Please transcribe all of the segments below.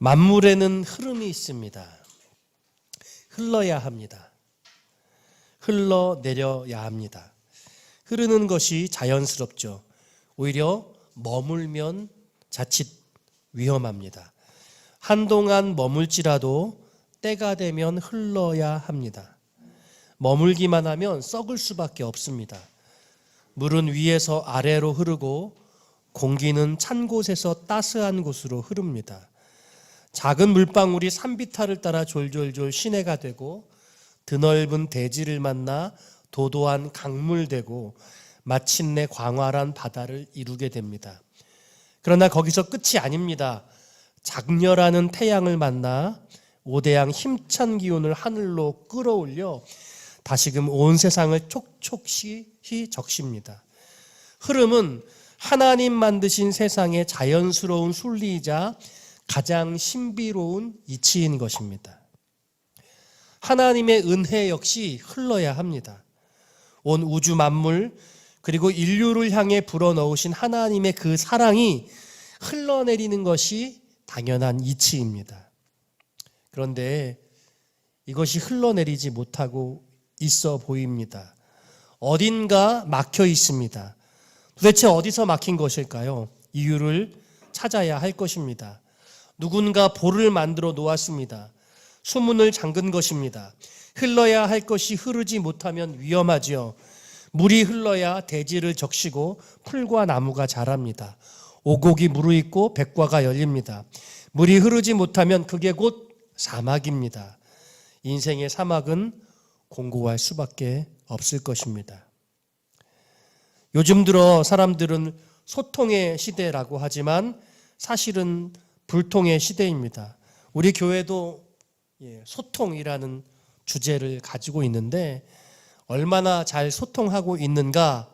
만물에는 흐름이 있습니다. 흘러야 합니다. 흘러내려야 합니다. 흐르는 것이 자연스럽죠. 오히려 머물면 자칫 위험합니다. 한동안 머물지라도 때가 되면 흘러야 합니다. 머물기만 하면 썩을 수밖에 없습니다. 물은 위에서 아래로 흐르고 공기는 찬 곳에서 따스한 곳으로 흐릅니다. 작은 물방울이 산비탈을 따라 졸졸졸 시내가 되고 드넓은 대지를 만나 도도한 강물되고 마침내 광활한 바다를 이루게 됩니다. 그러나 거기서 끝이 아닙니다. 장렬하는 태양을 만나 오대양 힘찬 기운을 하늘로 끌어올려 다시금 온 세상을 촉촉히 적십니다. 흐름은 하나님 만드신 세상의 자연스러운 순리이자 가장 신비로운 이치인 것입니다. 하나님의 은혜 역시 흘러야 합니다. 온 우주 만물 그리고 인류를 향해 불어넣으신 하나님의 그 사랑이 흘러내리는 것이 당연한 이치입니다. 그런데 이것이 흘러내리지 못하고 있어 보입니다. 어딘가 막혀 있습니다. 도대체 어디서 막힌 것일까요? 이유를 찾아야 할 것입니다. 누군가 볼을 만들어 놓았습니다. 수문을 잠근 것입니다. 흘러야 할 것이 흐르지 못하면 위험하지요. 물이 흘러야 대지를 적시고 풀과 나무가 자랍니다. 오곡이 무르익고 백과가 열립니다. 물이 흐르지 못하면 그게 곧 사막입니다. 인생의 사막은 공고할 수밖에 없을 것입니다. 요즘 들어 사람들은 소통의 시대라고 하지만 사실은 불통의 시대입니다. 우리 교회도 소통이라는 주제를 가지고 있는데 얼마나 잘 소통하고 있는가,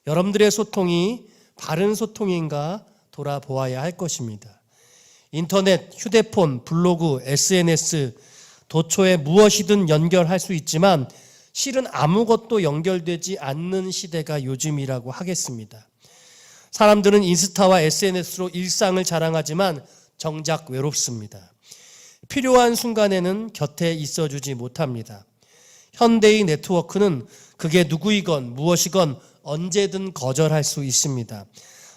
여러분들의 소통이 바른 소통인가 돌아보아야 할 것입니다. 인터넷, 휴대폰, 블로그, SNS, 도처에 무엇이든 연결할 수 있지만 실은 아무것도 연결되지 않는 시대가 요즘이라고 하겠습니다. 사람들은 인스타와 SNS로 일상을 자랑하지만 정작 외롭습니다. 필요한 순간에는 곁에 있어주지 못합니다. 현대의 네트워크는 그게 누구이건 무엇이건 언제든 거절할 수 있습니다.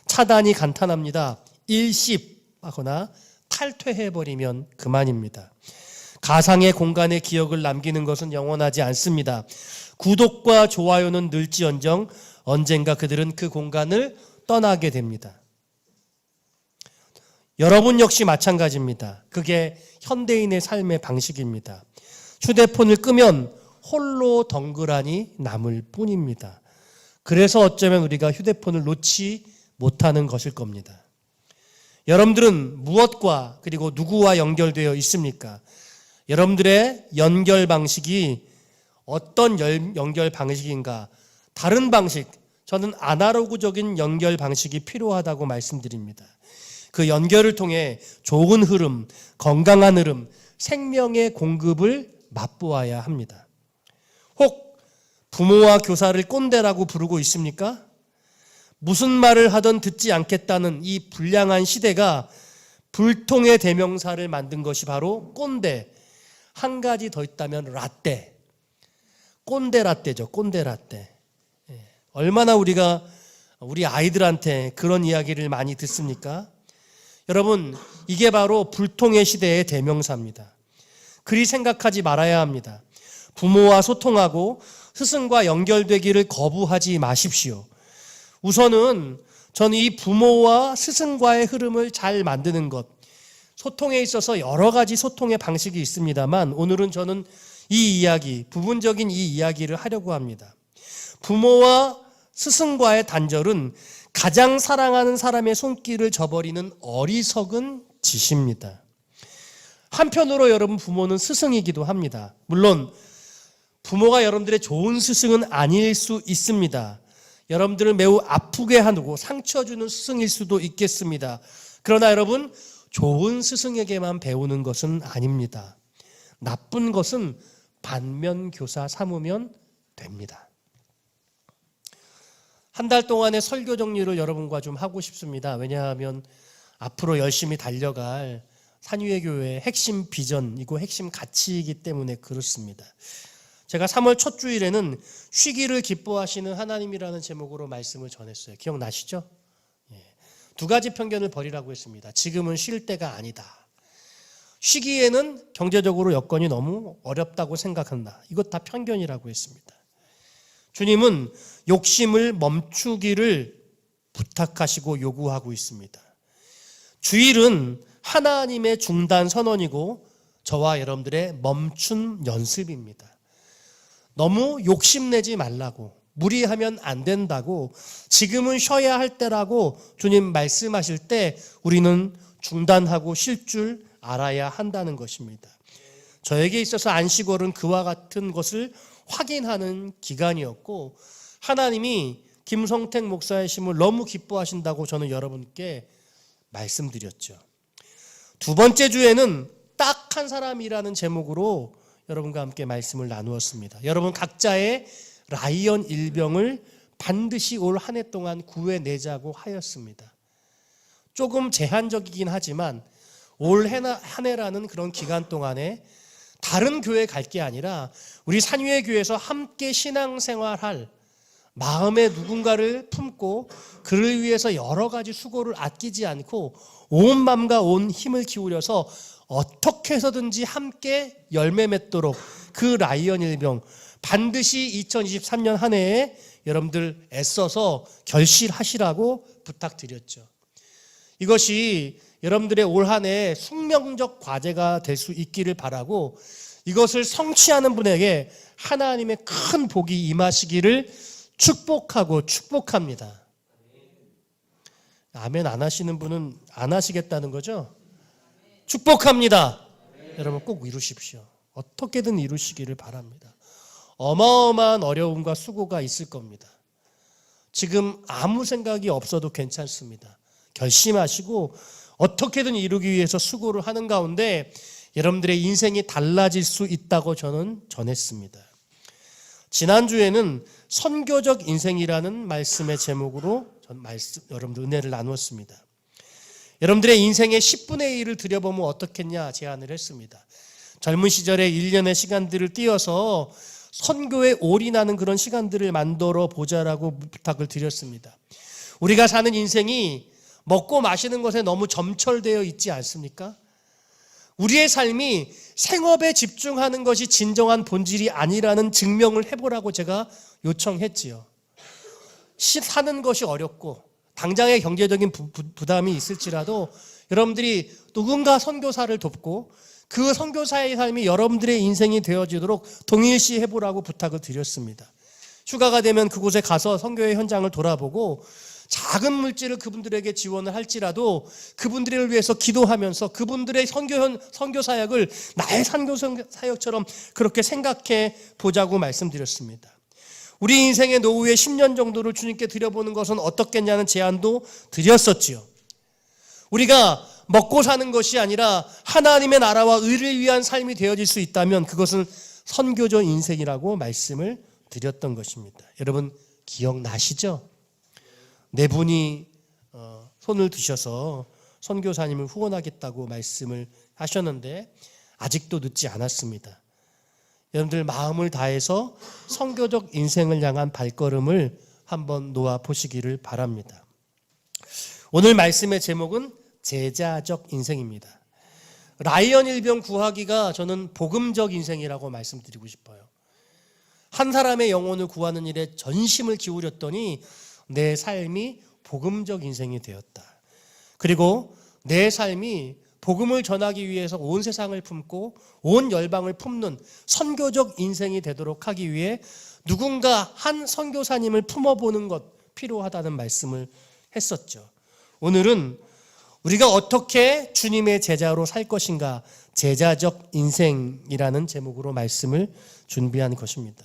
차단이 간단합니다. 일십하거나 탈퇴해버리면 그만입니다. 가상의 공간에 기억을 남기는 것은 영원하지 않습니다. 구독과 좋아요는 늘지언정 언젠가 그들은 그 공간을 떠나게 됩니다. 여러분 역시 마찬가지입니다. 그게 현대인의 삶의 방식입니다. 휴대폰을 끄면 홀로 덩그라니 남을 뿐입니다. 그래서 어쩌면 우리가 휴대폰을 놓지 못하는 것일 겁니다. 여러분들은 무엇과 그리고 누구와 연결되어 있습니까? 여러분들의 연결 방식이 어떤 연결 방식인가? 다른 방식, 저는 아날로그적인 연결 방식이 필요하다고 말씀드립니다. 그 연결을 통해 좋은 흐름, 건강한 흐름, 생명의 공급을 맛보아야 합니다. 혹 부모와 교사를 꼰대라고 부르고 있습니까? 무슨 말을 하든 듣지 않겠다는 이 불량한 시대가 불통의 대명사를 만든 것이 바로 꼰대. 한 가지 더 있다면 라떼. 꼰대 라떼죠. 꼰대 라떼. 얼마나 우리가 우리 아이들한테 그런 이야기를 많이 듣습니까? 여러분, 이게 바로 불통의 시대의 대명사입니다. 그리 생각하지 말아야 합니다. 부모와 소통하고 스승과 연결되기를 거부하지 마십시오. 우선은 저는 이 부모와 스승과의 흐름을 잘 만드는 것, 소통에 있어서 여러 가지 소통의 방식이 있습니다만 오늘은 저는 이 이야기, 부분적인 이 이야기를 하려고 합니다. 부모와 스승과의 단절은 가장 사랑하는 사람의 손길을 저버리는 어리석은 짓입니다. 한편으로 여러분 부모는 스승이기도 합니다. 물론 부모가 여러분들의 좋은 스승은 아닐 수 있습니다. 여러분들을 매우 아프게 하고 상처 주는 스승일 수도 있겠습니다. 그러나 여러분, 좋은 스승에게만 배우는 것은 아닙니다. 나쁜 것은 반면교사 삼으면 됩니다. 한 달 동안의 설교 정리를 여러분과 좀 하고 싶습니다. 왜냐하면 앞으로 열심히 달려갈 산위의 교회의 핵심 비전이고 핵심 가치이기 때문에 그렇습니다. 제가 3월 첫 주일에는 쉬기를 기뻐하시는 하나님이라는 제목으로 말씀을 전했어요. 기억나시죠? 두 가지 편견을 버리라고 했습니다. 지금은 쉴 때가 아니다. 쉬기에는 경제적으로 여건이 너무 어렵다고 생각한다. 이것 다 편견이라고 했습니다. 주님은 욕심을 멈추기를 부탁하시고 요구하고 있습니다. 주일은 하나님의 중단 선언이고 저와 여러분들의 멈춘 연습입니다. 너무 욕심내지 말라고, 무리하면 안 된다고, 지금은 쉬어야 할 때라고 주님 말씀하실 때 우리는 중단하고 쉴 줄 알아야 한다는 것입니다. 저에게 있어서 안식월은 그와 같은 것을 확인하는 기간이었고, 하나님이 김성택 목사의 심을 너무 기뻐하신다고 저는 여러분께 말씀드렸죠. 두 번째 주에는 딱 한 사람이라는 제목으로 여러분과 함께 말씀을 나누었습니다. 여러분 각자의 라이언 일병을 반드시 올 한 해 동안 구해내자고 하였습니다. 조금 제한적이긴 하지만 올 한 해라는 그런 기간 동안에 다른 교회 갈 게 아니라 우리 산위의 교회에서 함께 신앙생활할 마음에 누군가를 품고 그를 위해서 여러 가지 수고를 아끼지 않고 온 마음과 온 힘을 기울여서 어떻게 해서든지 함께 열매 맺도록 그 라이언 일병 반드시 2023년 한 해에 여러분들 애써서 결실하시라고 부탁드렸죠. 이것이 여러분들의 올 한 해 숙명적 과제가 될 수 있기를 바라고 이것을 성취하는 분에게 하나님의 큰 복이 임하시기를 축복하고 축복합니다. 아멘 안 하시는 분은 안 하시겠다는 거죠? 축복합니다. 여러분 꼭 이루십시오. 어떻게든 이루시기를 바랍니다. 어마어마한 어려움과 수고가 있을 겁니다. 지금 아무 생각이 없어도 괜찮습니다. 결심하시고 어떻게든 이루기 위해서 수고를 하는 가운데 여러분들의 인생이 달라질 수 있다고 저는 전했습니다. 지난주에는 선교적 인생이라는 말씀의 제목으로 여러분들 은혜를 나누었습니다. 여러분들의 인생의 10분의 1을 들여보면 어떻겠냐 제안을 했습니다. 젊은 시절에 1년의 시간들을 띄어서 선교에 올인하는 그런 시간들을 만들어 보자라고 부탁을 드렸습니다. 우리가 사는 인생이 먹고 마시는 것에 너무 점철되어 있지 않습니까? 우리의 삶이 생업에 집중하는 것이 진정한 본질이 아니라는 증명을 해보라고 제가 요청했지요. 사는 것이 어렵고 당장의 경제적인 부담이 있을지라도 여러분들이 누군가 선교사를 돕고 그 선교사의 삶이 여러분들의 인생이 되어지도록 동일시 해보라고 부탁을 드렸습니다. 휴가가 되면 그곳에 가서 선교의 현장을 돌아보고 작은 물질을 그분들에게 지원을 할지라도 그분들을 위해서 기도하면서 그분들의 선교 사역을 나의 선교 사역처럼 그렇게 생각해 보자고 말씀드렸습니다. 우리 인생의 노후의 10년 정도를 주님께 드려보는 것은 어떻겠냐는 제안도 드렸었지요. 우리가 먹고 사는 것이 아니라 하나님의 나라와 의를 위한 삶이 되어질 수 있다면 그것은 선교적 인생이라고 말씀을 드렸던 것입니다. 여러분 기억나시죠? 네 분이 손을 드셔서 선교사님을 후원하겠다고 말씀을 하셨는데 아직도 늦지 않았습니다. 여러분들 마음을 다해서 선교적 인생을 향한 발걸음을 한번 놓아 보시기를 바랍니다. 오늘 말씀의 제목은 제자적 인생입니다. 라이언 일병 구하기가 저는 복음적 인생이라고 말씀드리고 싶어요. 한 사람의 영혼을 구하는 일에 전심을 기울였더니 내 삶이 복음적 인생이 되었다. 그리고 내 삶이 복음을 전하기 위해서 온 세상을 품고 온 열방을 품는 선교적 인생이 되도록 하기 위해 누군가 한 선교사님을 품어보는 것 필요하다는 말씀을 했었죠. 오늘은 우리가 어떻게 주님의 제자로 살 것인가, 제자적 인생이라는 제목으로 말씀을 준비한 것입니다.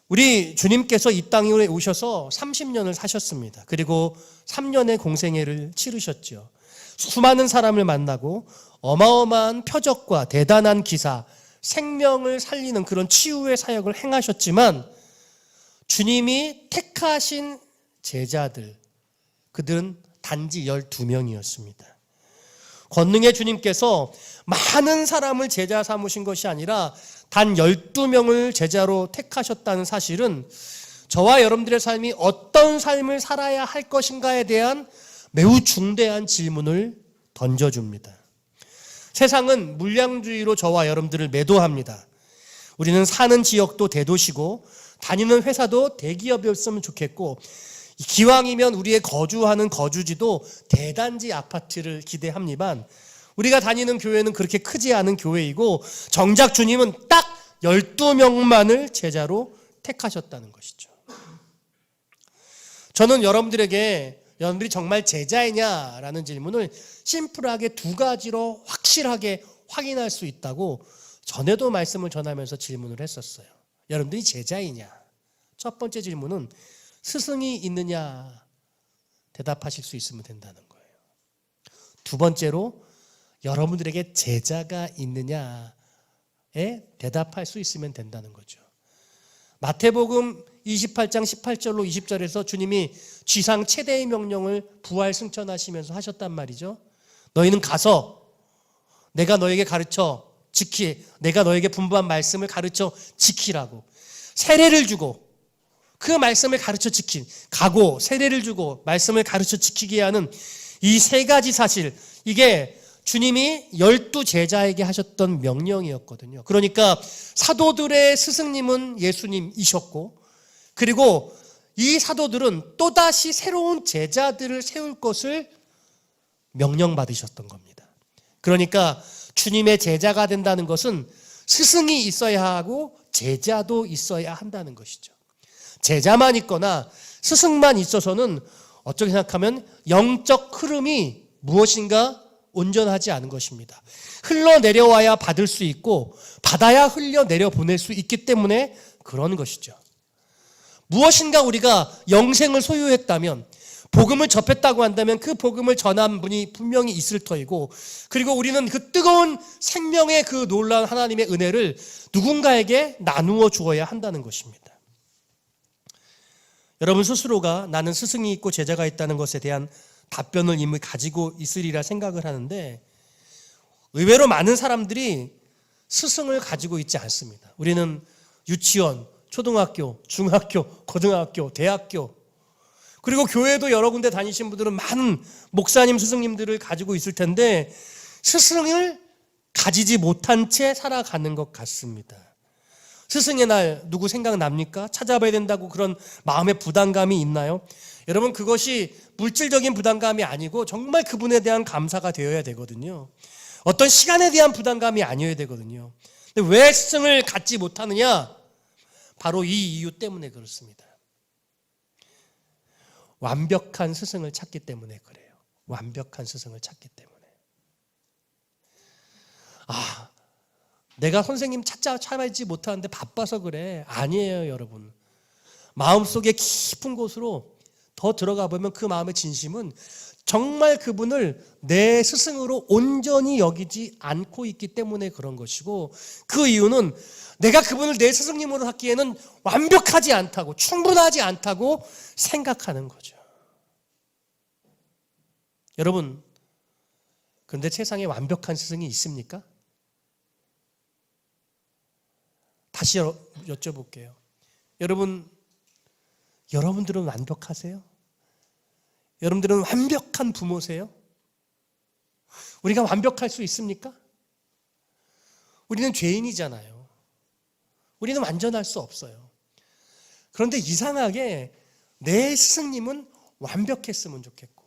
우리 주님께서 이 땅에 오셔서 30년을 사셨습니다. 그리고 3년의 공생애를 치르셨죠. 수많은 사람을 만나고 어마어마한 표적과 대단한 기사, 생명을 살리는 그런 치유의 사역을 행하셨지만 주님이 택하신 제자들, 그들은 단지 12명이었습니다. 권능의 주님께서 많은 사람을 제자 삼으신 것이 아니라 단 12명을 제자로 택하셨다는 사실은 저와 여러분들의 삶이 어떤 삶을 살아야 할 것인가에 대한 매우 중대한 질문을 던져줍니다. 세상은 물량주의로 저와 여러분들을 매도합니다. 우리는 사는 지역도 대도시고 다니는 회사도 대기업이었으면 좋겠고 기왕이면 우리의 거주하는 거주지도 대단지 아파트를 기대합니다만 우리가 다니는 교회는 그렇게 크지 않은 교회이고 정작 주님은 딱 12명만을 제자로 택하셨다는 것이죠. 저는 여러분들이 정말 제자이냐라는 질문을 심플하게 두 가지로 확실하게 확인할 수 있다고 전에도 말씀을 전하면서 질문을 했었어요. 여러분들이 제자이냐? 첫 번째 질문은 스승이 있느냐 대답하실 수 있으면 된다는 거예요. 두 번째로 여러분들에게 제자가 있느냐에 대답할 수 있으면 된다는 거죠. 마태복음 28장 18절로 20절에서 주님이 지상 최대의 명령을 부활 승천하시면서 하셨단 말이죠. 너희는 가서 내가 너에게 가르쳐 내가 너에게 분부한 말씀을 가르쳐 지키라고 세례를 주고 그 말씀을 가르쳐 가고 세례를 주고 말씀을 가르쳐 지키게 하는 이 세 가지 사실, 이게 주님이 12제자에게 하셨던 명령이었거든요. 그러니까 사도들의 스승님은 예수님이셨고 그리고 이 사도들은 또다시 새로운 제자들을 세울 것을 명령받으셨던 겁니다. 그러니까 주님의 제자가 된다는 것은 스승이 있어야 하고 제자도 있어야 한다는 것이죠. 제자만 있거나 스승만 있어서는 어떻게 생각하면 영적 흐름이 무엇인가 온전하지 않은 것입니다. 흘러내려와야 받을 수 있고 받아야 흘려내려 보낼 수 있기 때문에 그런 것이죠. 무엇인가 우리가 영생을 소유했다면 복음을 접했다고 한다면 그 복음을 전한 분이 분명히 있을 터이고 그리고 우리는 그 뜨거운 생명의 그 놀라운 하나님의 은혜를 누군가에게 나누어 주어야 한다는 것입니다. 여러분 스스로가 나는 스승이 있고 제자가 있다는 것에 대한 답변을 이미 가지고 있으리라 생각을 하는데 의외로 많은 사람들이 스승을 가지고 있지 않습니다. 우리는 유치원, 초등학교, 중학교, 고등학교, 대학교 그리고 교회도 여러 군데 다니신 분들은 많은 목사님, 스승님들을 가지고 있을 텐데 스승을 가지지 못한 채 살아가는 것 같습니다. 스승의 날 누구 생각납니까? 찾아봐야 된다고 그런 마음의 부담감이 있나요? 여러분 그것이 물질적인 부담감이 아니고 정말 그분에 대한 감사가 되어야 되거든요. 어떤 시간에 대한 부담감이 아니어야 되거든요. 근데 왜 스승을 갖지 못하느냐? 바로 이 이유 때문에 그렇습니다. 완벽한 스승을 찾기 때문에 그래요. 완벽한 스승을 찾기 때문에. 내가 선생님 찾아야지 못하는데 바빠서 그래. 아니에요, 여러분. 마음속에 깊은 곳으로 더 들어가 보면 그 마음의 진심은 정말 그분을 내 스승으로 온전히 여기지 않고 있기 때문에 그런 것이고 그 이유는 내가 그분을 내 스승님으로 하기에는 완벽하지 않다고 충분하지 않다고 생각하는 거죠. 여러분, 그런데 세상에 완벽한 스승이 있습니까? 다시 여쭤볼게요. 여러분들은 완벽하세요? 여러분들은 완벽한 부모세요? 우리가 완벽할 수 있습니까? 우리는 죄인이잖아요. 우리는 완전할 수 없어요. 그런데 이상하게 내 스승님은 완벽했으면 좋겠고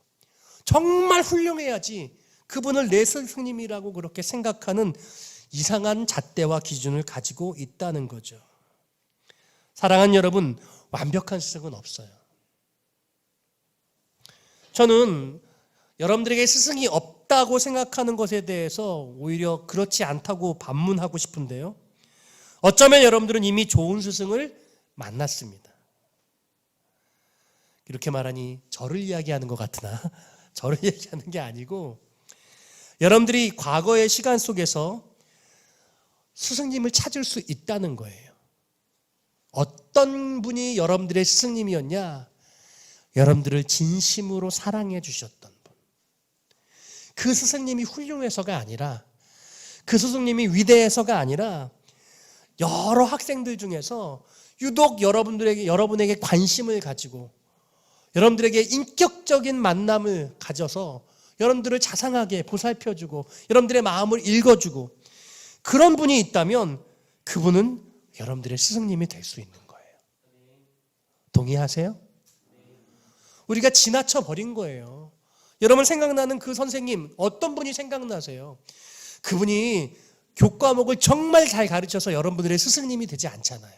정말 훌륭해야지 그분을 내 스승님이라고 그렇게 생각하는 이상한 잣대와 기준을 가지고 있다는 거죠. 사랑하는 여러분, 완벽한 스승은 없어요. 저는 여러분들에게 스승이 없다고 생각하는 것에 대해서 오히려 그렇지 않다고 반문하고 싶은데요. 어쩌면 여러분들은 이미 좋은 스승을 만났습니다. 이렇게 말하니 저를 이야기하는 것 같으나 저를 얘기하는 게 아니고 여러분들이 과거의 시간 속에서 스승님을 찾을 수 있다는 거예요. 어떤 분이 여러분들의 스승님이었냐? 여러분들을 진심으로 사랑해 주셨던 분. 그 스승님이 훌륭해서가 아니라, 그 스승님이 위대해서가 아니라 여러 학생들 중에서 유독 여러분에게 관심을 가지고 여러분들에게 인격적인 만남을 가져서 여러분들을 자상하게 보살펴주고 여러분들의 마음을 읽어주고 그런 분이 있다면 그분은 여러분들의 스승님이 될 수 있는 거예요. 동의하세요? 우리가 지나쳐 버린 거예요. 여러분 생각나는 그 선생님 어떤 분이 생각나세요? 그분이 교과목을 정말 잘 가르쳐서 여러분들의 스승님이 되지 않잖아요.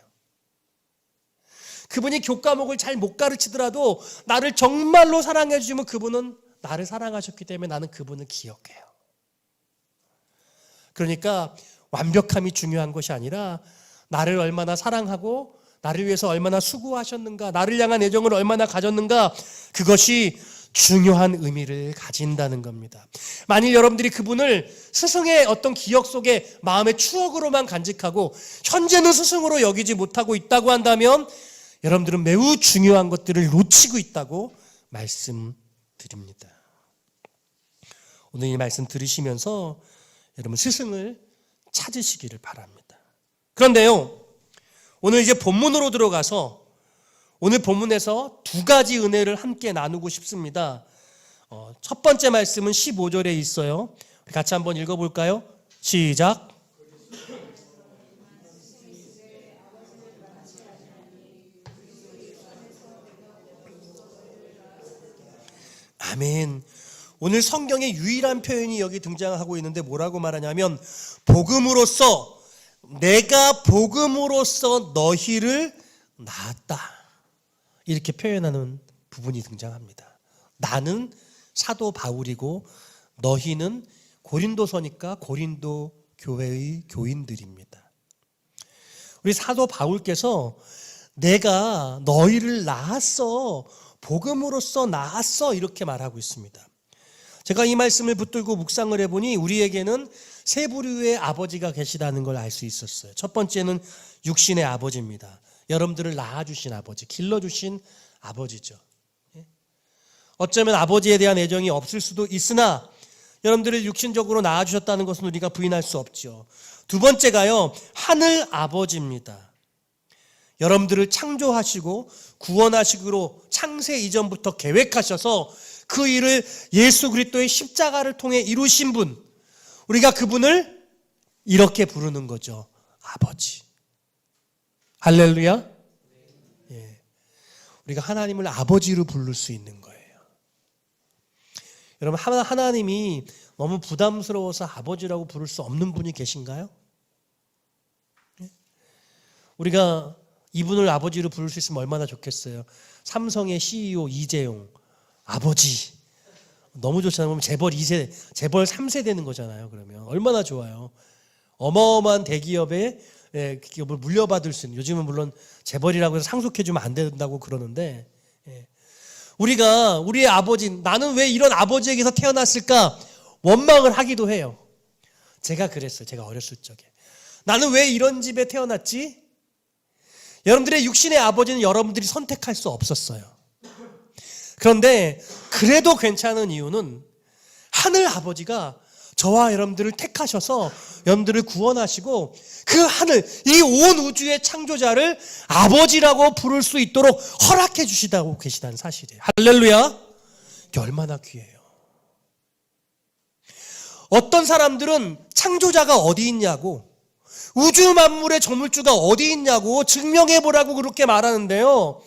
그분이 교과목을 잘 못 가르치더라도 나를 정말로 사랑해 주시면 그분은 나를 사랑하셨기 때문에 나는 그분을 기억해요. 그러니까 완벽함이 중요한 것이 아니라 나를 얼마나 사랑하고 나를 위해서 얼마나 수고하셨는가, 나를 향한 애정을 얼마나 가졌는가, 그것이 중요한 의미를 가진다는 겁니다. 만일 여러분들이 그분을 스승의 어떤 기억 속에 마음의 추억으로만 간직하고 현재는 스승으로 여기지 못하고 있다고 한다면 여러분들은 매우 중요한 것들을 놓치고 있다고 말씀드립니다. 오늘 이 말씀 들으시면서 여러분 스승을 찾으시기를 바랍니다. 그런데요, 오늘 이제 본문으로 들어가서 오늘 본문에서 두 가지 은혜를 함께 나누고 싶습니다. 첫 번째 말씀은 15절에 있어요. 같이 한번 읽어볼까요? 시작. 아멘. 오늘 성경의 유일한 표현이 여기 등장하고 있는데 뭐라고 말하냐면 복음으로써, 내가 복음으로써 너희를 낳았다, 이렇게 표현하는 부분이 등장합니다. 나는 사도 바울이고 너희는 고린도서니까 고린도 교회의 교인들입니다. 우리 사도 바울께서 내가 너희를 낳았어, 복음으로써 낳았어, 이렇게 말하고 있습니다. 제가 이 말씀을 붙들고 묵상을 해보니 우리에게는 세 부류의 아버지가 계시다는 걸 알 수 있었어요. 첫 번째는 육신의 아버지입니다. 여러분들을 낳아주신 아버지, 길러주신 아버지죠. 어쩌면 아버지에 대한 애정이 없을 수도 있으나 여러분들을 육신적으로 낳아주셨다는 것은 우리가 부인할 수 없죠. 두 번째가요, 하늘 아버지입니다. 여러분들을 창조하시고 구원하시기로 창세 이전부터 계획하셔서 그 일을 예수 그리스도의 십자가를 통해 이루신 분, 우리가 그분을 이렇게 부르는 거죠. 아버지. 할렐루야. 예. 우리가 하나님을 아버지로 부를 수 있는 거예요. 여러분, 하나님이 너무 부담스러워서 아버지라고 부를 수 없는 분이 계신가요? 예? 우리가 이분을 아버지로 부를 수 있으면 얼마나 좋겠어요. 삼성의 CEO 이재용, 아버지. 너무 좋잖아요. 그럼 재벌 2세, 재벌 3세 되는 거잖아요. 그러면 얼마나 좋아요. 어마어마한 대기업에 기업을 물려받을 수 있는, 요즘은 물론 재벌이라고 해서 상속해주면 안 된다고 그러는데, 우리가 우리의 아버지, 나는 왜 이런 아버지에게서 태어났을까 원망을 하기도 해요. 제가 그랬어요. 제가 어렸을 적에 나는 왜 이런 집에 태어났지? 여러분들의 육신의 아버지는 여러분들이 선택할 수 없었어요. 그런데 그래도 괜찮은 이유는 하늘 아버지가 저와 여러분들을 택하셔서 여러분들을 구원하시고 그 하늘, 이 온 우주의 창조자를 아버지라고 부를 수 있도록 허락해 주시다고 계시다는 사실이에요. 할렐루야. 이게 얼마나 귀해요. 어떤 사람들은 창조자가 어디 있냐고, 우주 만물의 조물주가 어디 있냐고 증명해보라고 그렇게 말하는데요,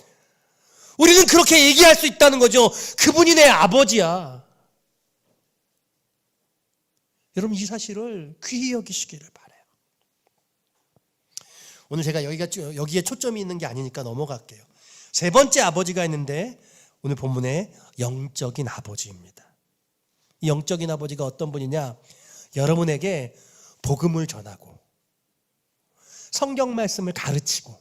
우리는 그렇게 얘기할 수 있다는 거죠. 그분이 내 아버지야. 여러분, 이 사실을 귀히 여기시기를 바라요. 오늘 제가 여기에 초점이 있는 게 아니니까 넘어갈게요. 세 번째 아버지가 있는데 오늘 본문에 영적인 아버지입니다. 이 영적인 아버지가 어떤 분이냐? 여러분에게 복음을 전하고 성경 말씀을 가르치고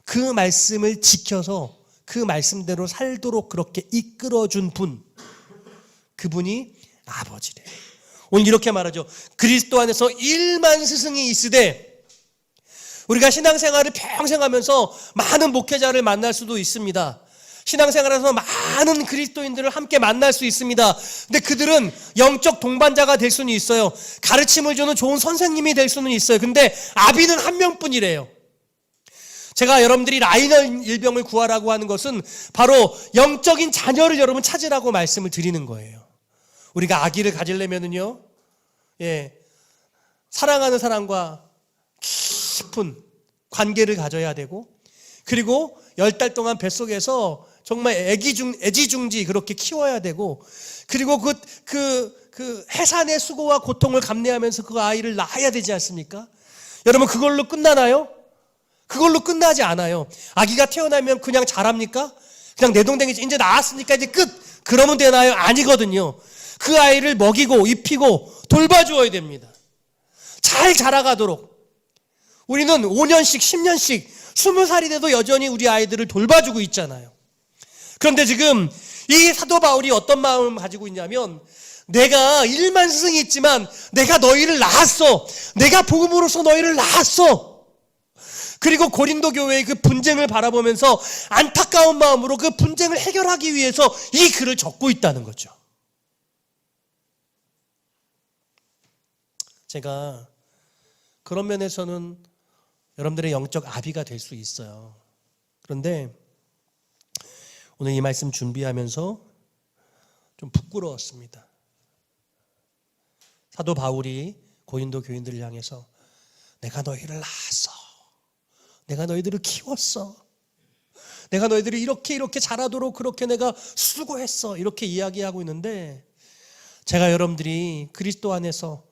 그 말씀을 지켜서 그 말씀대로 살도록 그렇게 이끌어준 분, 그분이 아버지래요. 오늘 이렇게 말하죠. 그리스도 안에서 1만 스승이 있으되, 우리가 신앙생활을 평생 하면서 많은 목회자를 만날 수도 있습니다. 신앙생활에서 많은 그리스도인들을 함께 만날 수 있습니다. 근데 그들은 영적 동반자가 될 수는 있어요. 가르침을 주는 좋은 선생님이 될 수는 있어요. 근데 아비는 한 명뿐이래요. 제가 여러분들이 라이너 일병을 구하라고 하는 것은 바로 영적인 자녀를 여러분 찾으라고 말씀을 드리는 거예요. 우리가 아기를 가지려면은요, 사랑하는 사람과 깊은 관계를 가져야 되고, 그리고 10달 동안 뱃속에서 정말 애지중지 그렇게 키워야 되고, 그리고 그 해산의 수고와 고통을 감내하면서 그 아이를 낳아야 되지 않습니까? 여러분, 그걸로 끝나나요? 그걸로 끝나지 않아요. 아기가 태어나면 그냥 자랍니까? 그냥 내동댕이 이제 나았으니까 이제 끝! 그러면 되나요? 아니거든요. 그 아이를 먹이고 입히고 돌봐주어야 됩니다. 잘 자라가도록. 우리는 5년씩 10년씩 20살이 돼도 여전히 우리 아이들을 돌봐주고 있잖아요. 그런데 지금 이 사도 바울이 어떤 마음을 가지고 있냐면, 내가 1만 스승이 있지만 내가 너희를 낳았어. 내가 복음으로서 너희를 낳았어. 그리고 고린도 교회의 그 분쟁을 바라보면서 안타까운 마음으로 그 분쟁을 해결하기 위해서 이 글을 적고 있다는 거죠. 제가 그런 면에서는 여러분들의 영적 아비가 될 수 있어요. 그런데 오늘 이 말씀 준비하면서 좀 부끄러웠습니다. 사도 바울이 고린도 교인들을 향해서 내가 너희를 낳았어. 내가 너희들을 키웠어. 내가 너희들이 이렇게 자라도록 그렇게 내가 수고했어. 이렇게 이야기하고 있는데, 제가 여러분들이 그리스도 안에서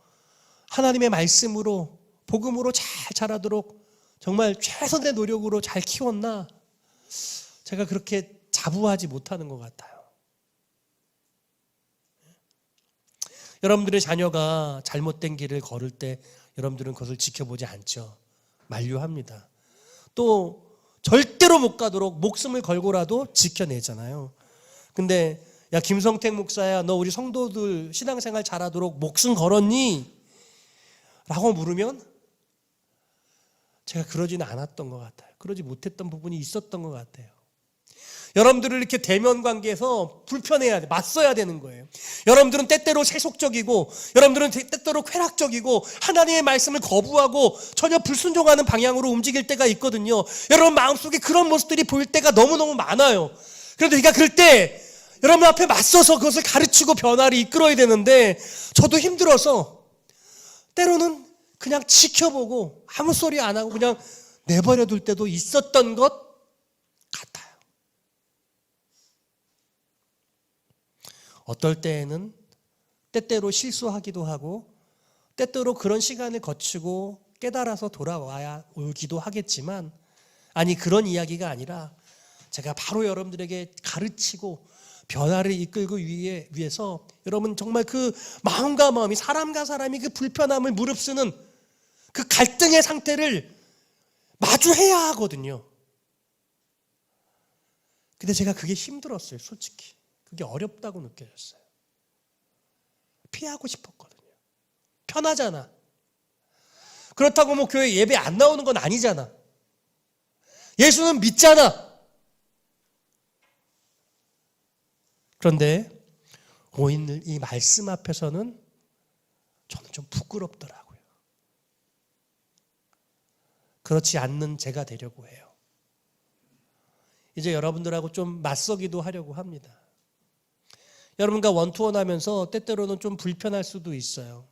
하나님의 말씀으로 복음으로 잘 자라도록 정말 최선의 노력으로 잘 키웠나? 제가 그렇게 자부하지 못하는 것 같아요. 여러분들의 자녀가 잘못된 길을 걸을 때 여러분들은 그것을 지켜보지 않죠. 만류합니다. 또 절대로 못 가도록 목숨을 걸고라도 지켜내잖아요. 근데 야, 김성택 목사야, 너 우리 성도들 신앙생활 잘하도록 목숨 걸었니? 라고 물으면 제가 그러지는 않았던 것 같아요. 그러지 못했던 부분이 있었던 것 같아요. 여러분들을 이렇게 대면 관계에서 불편해야 돼, 맞서야 되는 거예요. 여러분들은 때때로 세속적이고, 여러분들은 때때로 쾌락적이고, 하나님의 말씀을 거부하고 전혀 불순종하는 방향으로 움직일 때가 있거든요. 여러분 마음속에 그런 모습들이 보일 때가 너무너무 많아요. 그런데 그러니까 그럴 때 여러분 앞에 맞서서 그것을 가르치고 변화를 이끌어야 되는데, 저도 힘들어서 때로는 그냥 지켜보고 아무 소리 안 하고 그냥 내버려 둘 때도 있었던 것 같아요. 어떨 때에는 때때로 실수하기도 하고, 때때로 그런 시간을 거치고 깨달아서 돌아와야 오기도 하겠지만, 아니, 그런 이야기가 아니라 제가 바로 여러분들에게 가르치고 변화를 이끌기 위해서 여러분 정말 그 마음과 마음이, 사람과 사람이 그 불편함을 무릅쓰는 그 갈등의 상태를 마주해야 하거든요. 근데 제가 그게 힘들었어요, 솔직히. 그게 어렵다고 느껴졌어요. 피하고 싶었거든요. 편하잖아. 그렇다고 뭐 교회 예배 안 나오는 건 아니잖아. 예수는 믿잖아. 그런데 오늘 이 말씀 앞에서는 저는 좀 부끄럽더라고요. 그렇지 않는 제가 되려고 해요. 이제 여러분들하고 좀 맞서기도 하려고 합니다. 여러분과 원투원 하면서 때때로는 좀 불편할 수도 있어요.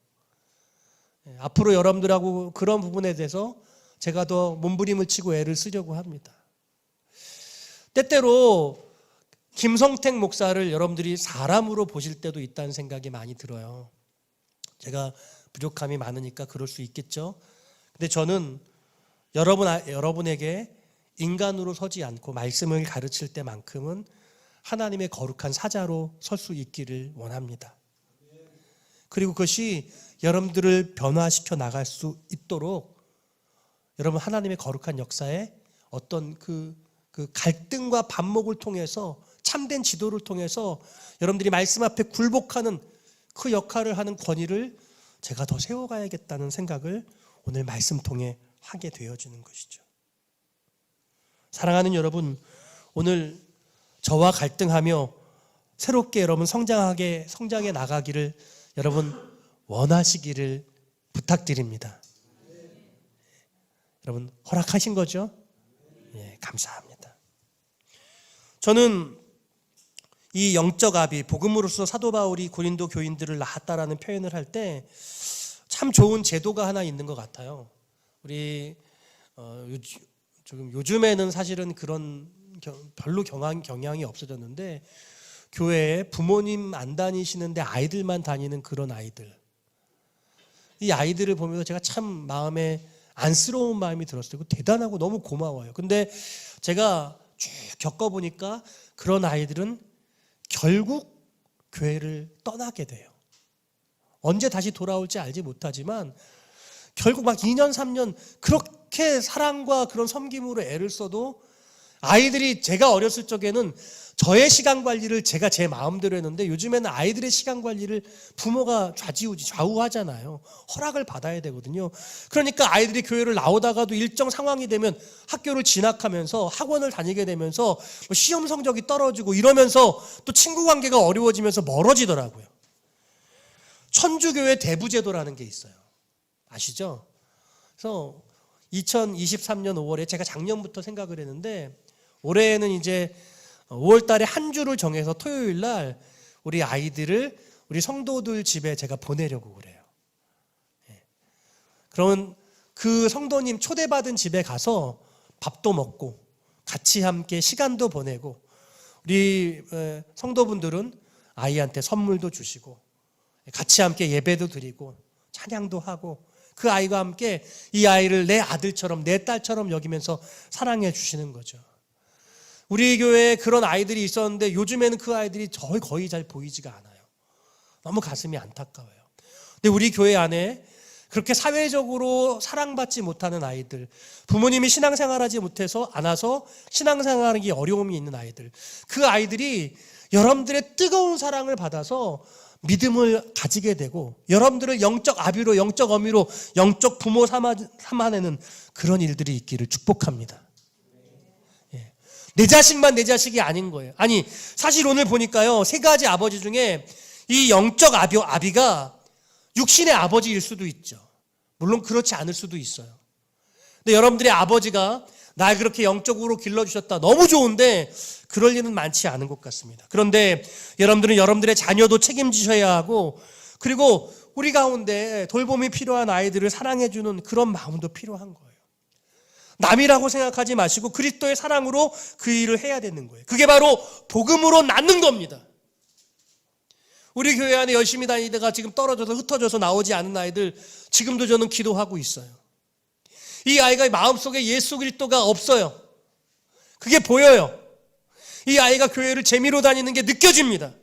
앞으로 여러분들하고 그런 부분에 대해서 제가 더 몸부림을 치고 애를 쓰려고 합니다. 때때로 김성택 목사를 여러분들이 사람으로 보실 때도 있다는 생각이 많이 들어요. 제가 부족함이 많으니까 그럴 수 있겠죠. 근데 저는 여러분에게 인간으로 서지 않고 말씀을 가르칠 때만큼은 하나님의 거룩한 사자로 설 수 있기를 원합니다. 그리고 그것이 여러분들을 변화시켜 나갈 수 있도록 여러분 하나님의 거룩한 역사에 어떤 그 갈등과 반목을 통해서, 참된 지도를 통해서 여러분들이 말씀 앞에 굴복하는 그 역할을 하는 권위를 제가 더 세워가야겠다는 생각을 오늘 말씀 통해 하게 되어지는 것이죠. 사랑하는 여러분, 오늘 저와 갈등하며 새롭게 여러분 성장해 나가기를 여러분 원하시기를 부탁드립니다. 여러분 허락하신 거죠? 예, 감사합니다. 저는 이 영적 아비, 복음으로서 사도 바울이 고린도 교인들을 낳았다라는 표현을 할 때 참 좋은 제도가 하나 있는 것 같아요. 우리 요즘에는 사실은 그런 별로 경향이 없어졌는데, 교회에 부모님 안 다니시는데 아이들만 다니는 그런 아이들, 이 아이들을 보면서 제가 참 마음에 안쓰러운 마음이 들었어요. 대단하고 너무 고마워요. 근데 제가 쭉 겪어보니까 그런 아이들은 결국 교회를 떠나게 돼요. 언제 다시 돌아올지 알지 못하지만 결국 막 2년 3년 그렇게 사랑과 그런 섬김으로 애를 써도 아이들이, 제가 어렸을 적에는 저의 시간 관리를 제가 제 마음대로 했는데 요즘에는 아이들의 시간 관리를 부모가 좌우하잖아요. 허락을 받아야 되거든요. 그러니까 아이들이 교회를 나오다가도 일정 상황이 되면 학교를 진학하면서 학원을 다니게 되면서 시험 성적이 떨어지고 이러면서 또 친구 관계가 어려워지면서 멀어지더라고요. 천주교회 대부제도라는 게 있어요. 아시죠? 그래서 2023년 5월에 제가 작년부터 생각을 했는데, 올해는 이제 5월 달에 한 주를 정해서 토요일 날 우리 아이들을 우리 성도들 집에 제가 보내려고 그래요. 그러면 그 성도님 초대받은 집에 가서 밥도 먹고 같이 함께 시간도 보내고, 우리 성도분들은 아이한테 선물도 주시고 같이 함께 예배도 드리고 찬양도 하고, 그 아이와 함께 이 아이를 내 아들처럼 내 딸처럼 여기면서 사랑해 주시는 거죠. 우리 교회에 그런 아이들이 있었는데 요즘에는 그 아이들이 거의 잘 보이지가 않아요. 너무 가슴이 안타까워요. 근데 우리 교회 안에 그렇게 사회적으로 사랑받지 못하는 아이들, 부모님이 신앙생활하지 못해서 않아서 신앙생활하기 어려움이 있는 아이들, 그 아이들이 여러분들의 뜨거운 사랑을 받아서 믿음을 가지게 되고 여러분들을 영적 아비로, 영적 어미로, 영적 부모 삼아내는 그런 일들이 있기를 축복합니다. 내 자식만 내 자식이 아닌 거예요. 아니, 사실 오늘 보니까요, 세 가지 아버지 중에 이 영적 아비가 육신의 아버지일 수도 있죠. 물론 그렇지 않을 수도 있어요. 근데 여러분들의 아버지가 날 그렇게 영적으로 길러주셨다, 너무 좋은데 그럴 일은 많지 않은 것 같습니다. 그런데 여러분들은 여러분들의 자녀도 책임지셔야 하고, 그리고 우리 가운데 돌봄이 필요한 아이들을 사랑해주는 그런 마음도 필요한 거예요. 남이라고 생각하지 마시고 그리스도의 사랑으로 그 일을 해야 되는 거예요. 그게 바로 복음으로 낳는 겁니다. 우리 교회 안에 열심히 다니다가 지금 떨어져서 흩어져서 나오지 않은 아이들, 지금도 저는 기도하고 있어요. 이 아이가 마음속에 예수 그리스도가 없어요. 그게 보여요. 이 아이가 교회를 재미로 다니는 게 느껴집니다.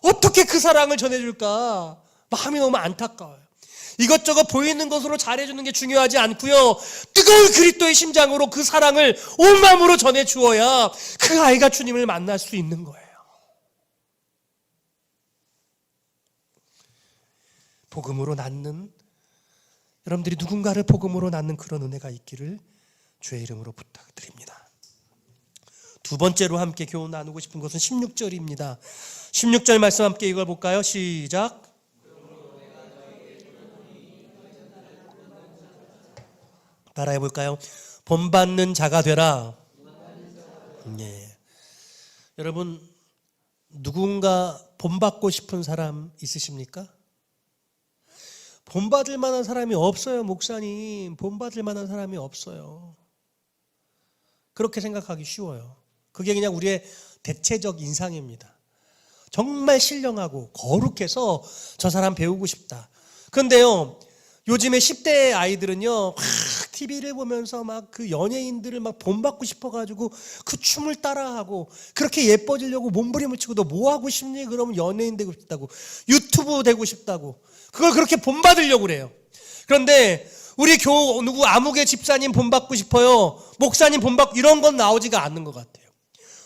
어떻게 그 사랑을 전해줄까? 마음이 너무 안타까워요. 이것저것 보이는 것으로 잘해주는 게 중요하지 않고요, 뜨거운 그리스도의 심장으로 그 사랑을 온 마음으로 전해주어야 그 아이가 주님을 만날 수 있는 거예요. 복음으로 낳는, 여러분들이 누군가를 복음으로 낳는 그런 은혜가 있기를 주의 이름으로 부탁드립니다. 두 번째로 함께 교훈 나누고 싶은 것은 16절입니다. 16절 말씀 함께 읽어볼까요? 시작. 따라해볼까요? 본받는 자가 되라. 네. 여러분, 누군가 본받고 싶은 사람 있으십니까? 본받을 만한 사람이 없어요. 목사님, 본받을 만한 사람이 없어요. 그렇게 생각하기 쉬워요. 그게 그냥 우리의 대체적 인상입니다. 정말 신령하고 거룩해서 저 사람 배우고 싶다. 그런데요, 요즘에 10대 아이들은요, 막 TV를 보면서 막 그 연예인들을 막 본받고 싶어가지고 그 춤을 따라하고, 그렇게 예뻐지려고 몸부림을 치고, 너 뭐 하고 싶니? 그러면 연예인 되고 싶다고, 유튜브 되고 싶다고, 그걸 그렇게 본받으려고 그래요. 그런데 우리 누구 아무개 집사님 본받고 싶어요, 목사님 본받고, 이런 건 나오지가 않는 것 같아요.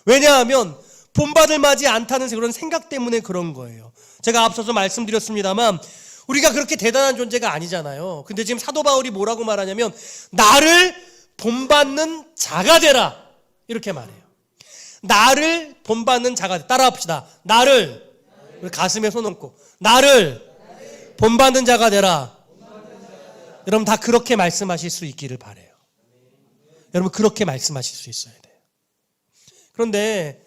왜냐하면 본받을 만하지 않다는 그런 생각 때문에 그런 거예요. 제가 앞서서 말씀드렸습니다만 우리가 그렇게 대단한 존재가 아니잖아요. 근데 지금 사도 바울이 뭐라고 말하냐면 나를 본받는 자가 되라, 이렇게 말해요. 나를 본받는 자가 따라합시다. 나를 우리 가슴에 손 얹고 나를 본받는 자가 되라. 여러분 다 그렇게 말씀하실 수 있기를 바라요. 여러분 그렇게 말씀하실 수 있어야 돼요. 그런데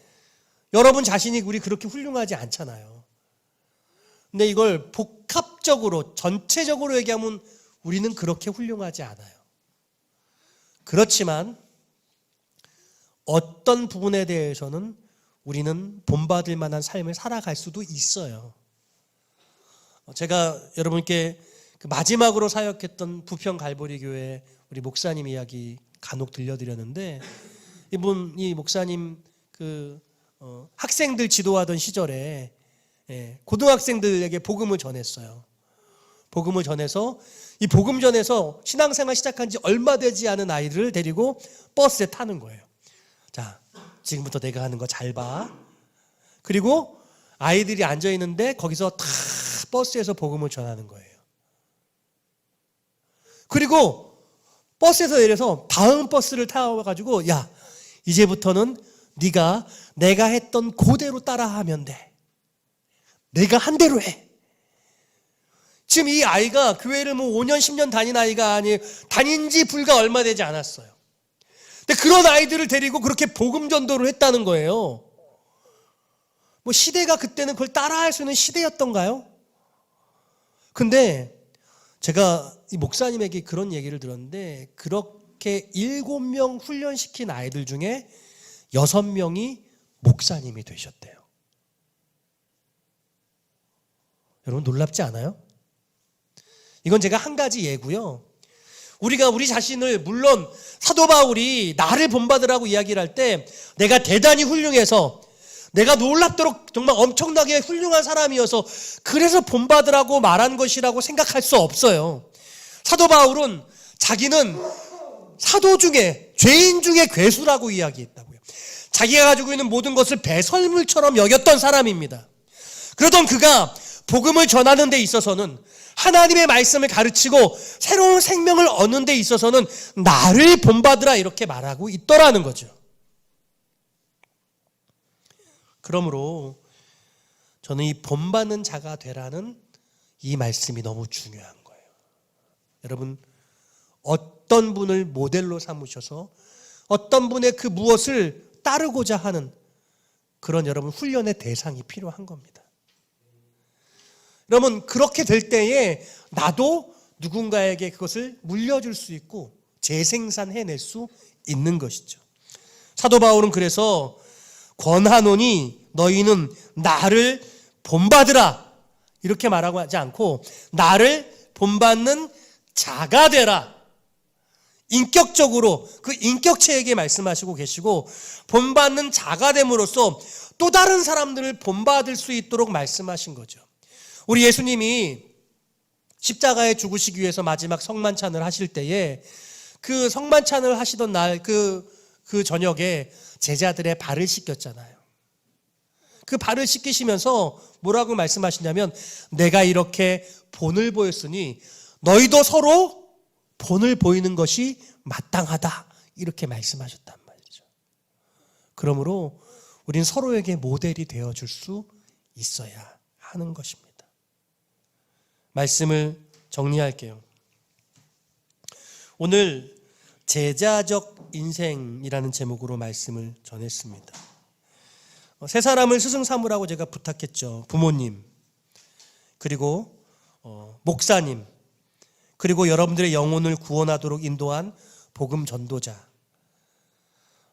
여러분 자신이 우리 그렇게 훌륭하지 않잖아요. 근데 이걸 복합적으로 전체적으로 얘기하면 우리는 그렇게 훌륭하지 않아요. 그렇지만 어떤 부분에 대해서는 우리는 본받을 만한 삶을 살아갈 수도 있어요. 제가 여러분께 마지막으로 사역했던 부평 갈보리 교회 우리 목사님 이야기 간혹 들려드렸는데, 이 목사님 학생들 지도하던 시절에 고등학생들에게 복음을 전했어요. 복음을 전해서 이 복음 전에서 신앙생활 시작한 지 얼마 되지 않은 아이들을 데리고 버스에 타는 거예요. 자, 지금부터 내가 하는 거 잘 봐. 그리고 아이들이 앉아 있는데 거기서 다 버스에서 복음을 전하는 거예요. 그리고 버스에서 내려서 다음 버스를 타가지고 야, 이제부터는 네가 내가 했던 그대로 따라하면 돼. 내가 한 대로 해. 지금 이 아이가 교회를 5년 10년 다닌 아이가 아니에요. 다닌 지 불과 얼마 되지 않았어요. 근데 그런 아이들을 데리고 그렇게 복음 전도를 했다는 거예요. 시대가 그때는 그걸 따라할 수 있는 시대였던가요? 근데 제가 이 목사님에게 그런 얘기를 들었는데, 그렇게 7명 훈련시킨 아이들 중에 6명이 목사님이 되셨대요. 여러분 놀랍지 않아요? 이건 제가 한 가지 예고요. 우리가 우리 자신을, 물론 사도 바울이 나를 본받으라고 이야기를 할 때 내가 대단히 훌륭해서, 내가 놀랍도록 정말 엄청나게 훌륭한 사람이어서 그래서 본받으라고 말한 것이라고 생각할 수 없어요. 사도 바울은 자기는 사도 중에, 죄인 중에 괴수라고 이야기했다고요. 자기가 가지고 있는 모든 것을 배설물처럼 여겼던 사람입니다. 그러던 그가 복음을 전하는 데 있어서는, 하나님의 말씀을 가르치고 새로운 생명을 얻는 데 있어서는 나를 본받으라 이렇게 말하고 있더라는 거죠. 그러므로 저는 이 본받는 자가 되라는 이 말씀이 너무 중요한 거예요. 여러분, 어떤 분을 모델로 삼으셔서 어떤 분의 그 무엇을 따르고자 하는 그런 여러분 훈련의 대상이 필요한 겁니다. 여러분, 그렇게 될 때에 나도 누군가에게 그것을 물려줄 수 있고 재생산해낼 수 있는 것이죠. 사도 바울은 그래서 권하노니 너희는 나를 본받으라 이렇게 말하고 하지 않고 나를 본받는 자가 되라. 인격적으로 그 인격체에게 말씀하시고 계시고, 본받는 자가 됨으로써 또 다른 사람들을 본받을 수 있도록 말씀하신 거죠. 우리 예수님이 십자가에 죽으시기 위해서 마지막 성만찬을 하실 때에 그 성만찬을 하시던 날 그 저녁에 제자들의 발을 씻겼잖아요. 그 발을 씻기시면서 뭐라고 말씀하시냐면, 내가 이렇게 본을 보였으니 너희도 서로 본을 보이는 것이 마땅하다 이렇게 말씀하셨단 말이죠. 그러므로 우린 서로에게 모델이 되어줄 수 있어야 하는 것입니다. 말씀을 정리할게요. 오늘 제자적 인생이라는 제목으로 말씀을 전했습니다. 세 사람을 스승 삼으라고 제가 부탁했죠. 부모님, 그리고 목사님, 그리고 여러분들의 영혼을 구원하도록 인도한 복음 전도자.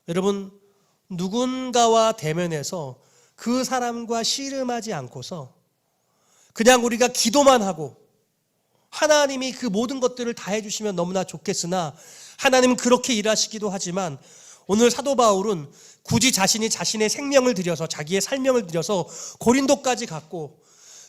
여러분, 누군가와 대면해서 그 사람과 씨름하지 않고서 그냥 우리가 기도만 하고 하나님이 그 모든 것들을 다 해주시면 너무나 좋겠으나, 하나님은 그렇게 일하시기도 하지만 오늘 사도 바울은 굳이 자신이 자신의 생명을 들여서, 자기의 살명을 들여서 고린도까지 갔고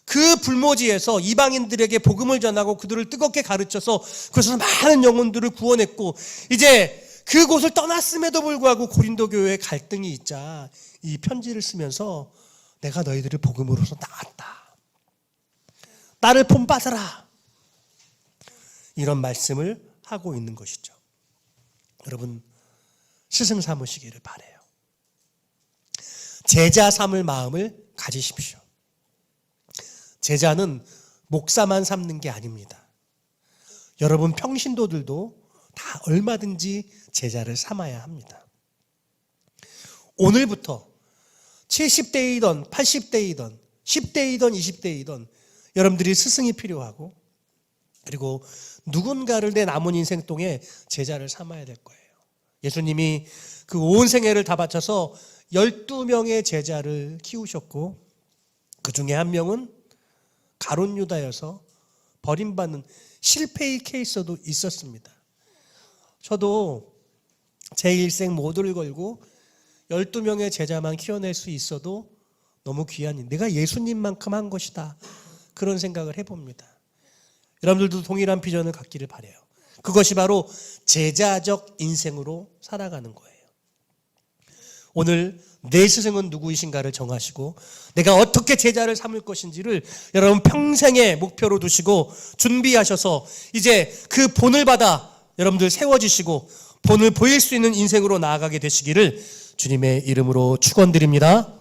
그 불모지에서 이방인들에게 복음을 전하고 그들을 뜨겁게 가르쳐서 그래서 많은 영혼들을 구원했고, 이제 그곳을 떠났음에도 불구하고 고린도 교회에 갈등이 있자 이 편지를 쓰면서 내가 너희들을 복음으로서 낳았다, 나를 본받아라, 이런 말씀을 하고 있는 것이죠. 여러분, 스승 삼으시기를 바라요. 제자 삼을 마음을 가지십시오. 제자는 목사만 삼는 게 아닙니다. 여러분 평신도들도 다 얼마든지 제자를 삼아야 합니다. 오늘부터 70대이든 80대이든 10대이든 20대이든 여러분들이 스승이 필요하고, 그리고 누군가를 내 남은 인생 동에 제자를 삼아야 될 거예요. 예수님이 그 온 생애를 다 바쳐서 12명의 제자를 키우셨고, 그 중에 한 명은 가룟 유다여서 버림받는 실패의 케이스도 있었습니다. 저도 제 일생 모두를 걸고 12명의 제자만 키워낼 수 있어도 너무 귀한 일, 내가 예수님만큼 한 것이다, 그런 생각을 해봅니다. 여러분들도 동일한 비전을 갖기를 바라요. 그것이 바로 제자적 인생으로 살아가는 거예요. 오늘 내 스승은 누구이신가를 정하시고 내가 어떻게 제자를 삼을 것인지를 여러분 평생의 목표로 두시고 준비하셔서 이제 그 본을 받아 여러분들 세워지시고 본을 보일 수 있는 인생으로 나아가게 되시기를 주님의 이름으로 축원드립니다.